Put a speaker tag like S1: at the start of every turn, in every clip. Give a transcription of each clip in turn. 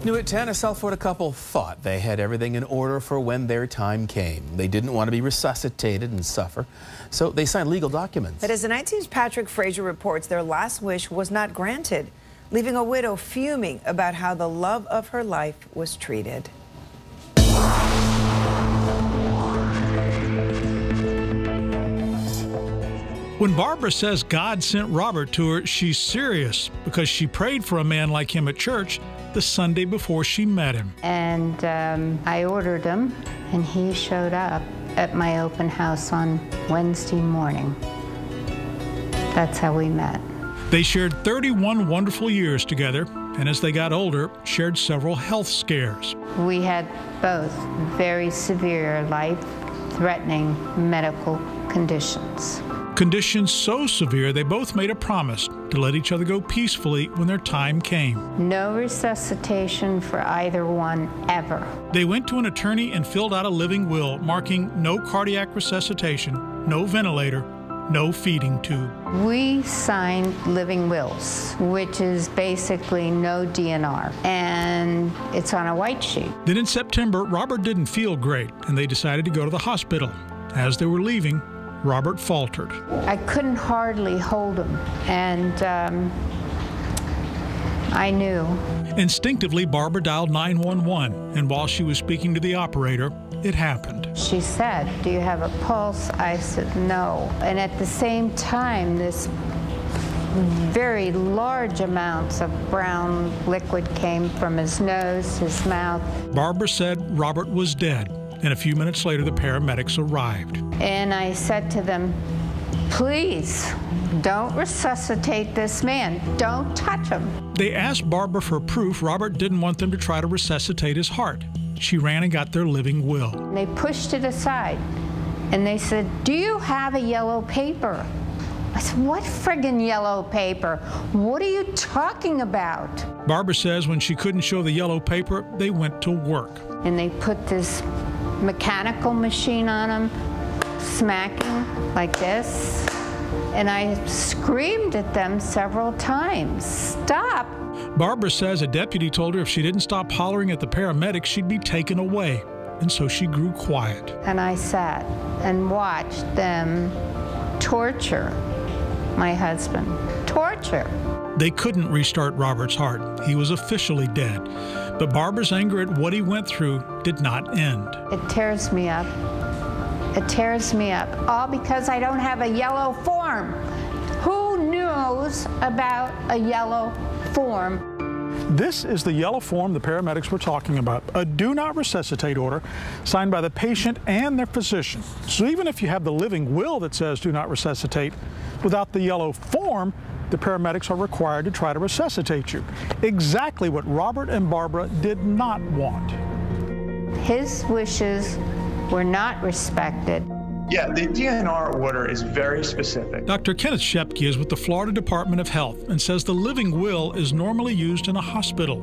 S1: New at 10, a South Florida couple thought they had everything in order for when their time came. They didn't want to be resuscitated and suffer, so they signed legal documents.
S2: But as the 19's Patrick Frazier reports, their last wish was not granted, leaving a widow fuming about how the love of her life was treated.
S3: When Barbara says God sent Robert to her, she's serious because she prayed for a man like him at church the Sunday before she met him.
S4: And I ordered him, and he showed up at my open house on Wednesday morning. That's how we met.
S3: They shared 31 wonderful years together, and as they got older, shared several health scares.
S4: We had both very severe, life-threatening medical conditions.
S3: Conditions so severe, they both made a promise to let each other go peacefully when their time came.
S4: No resuscitation for either one, ever.
S3: They went to an attorney and filled out a living will, marking no cardiac resuscitation, no ventilator, no feeding tube.
S4: We signed living wills, which is basically no DNR, and it's on a white sheet.
S3: Then in September, Robert didn't feel great, and they decided to go to the hospital. As they were leaving, Robert faltered.
S4: I couldn't hardly hold him, and I knew.
S3: Instinctively, Barbara dialed 911, and while she was speaking to the operator, it happened.
S4: She said, "Do you have a pulse?" I said, "No." And at the same time, this very large amounts of brown liquid came from his nose, his mouth.
S3: Barbara said Robert was dead, and a few minutes later, the paramedics arrived.
S4: And I said to them, "Please, don't resuscitate this man. Don't touch him."
S3: They asked Barbara for proof Robert didn't want them to try to resuscitate his heart. She ran and got their living will.
S4: They pushed it aside, and they said, "Do you have a yellow paper?" I said, "What friggin' yellow paper? What are you talking about?"
S3: Barbara says when she couldn't show the yellow paper, they went to work.
S4: And they put this mechanical machine on him, smacking like this, and I screamed at them several times, "Stop!"
S3: Barbara says a deputy told her if she didn't stop hollering at the paramedics, she'd be taken away, and so she grew quiet.
S4: And I sat and watched them torture my husband. Torture.
S3: They couldn't restart Robert's heart. He was officially dead. But Barbara's anger at what he went through did not end.
S4: It tears me up. It tears me up. All because I don't have a yellow form. Who knows about a yellow form?
S5: This is the yellow form the paramedics were talking about, a do not resuscitate order signed by the patient and their physician. So even if you have the living will that says do not resuscitate, without the yellow form, the paramedics are required to try to resuscitate you. Exactly what Robert and Barbara did not want.
S4: His wishes were not respected.
S6: Yeah, the DNR order is very specific.
S3: Dr. Kenneth Shepke is with the Florida Department of Health and says the living will is normally used in a hospital.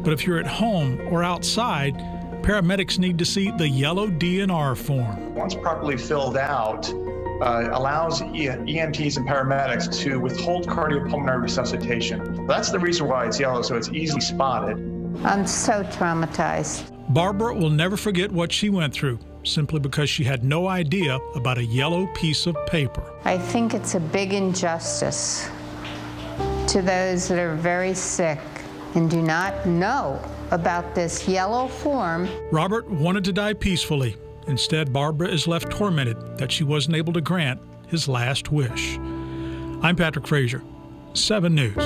S3: But if you're at home or outside, paramedics need to see the yellow DNR form.
S6: Once properly filled out, allows EMTs and paramedics to withhold cardiopulmonary resuscitation. That's the reason why it's yellow, so it's easily spotted.
S4: I'm so traumatized.
S3: Barbara will never forget what she went through, simply because she had no idea about a yellow piece of paper.
S4: I think it's a big injustice to those that are very sick and do not know about this yellow form.
S3: Robert wanted to die peacefully. Instead, Barbara is left tormented that she wasn't able to grant his last wish. I'm Patrick Frazier, 7 News.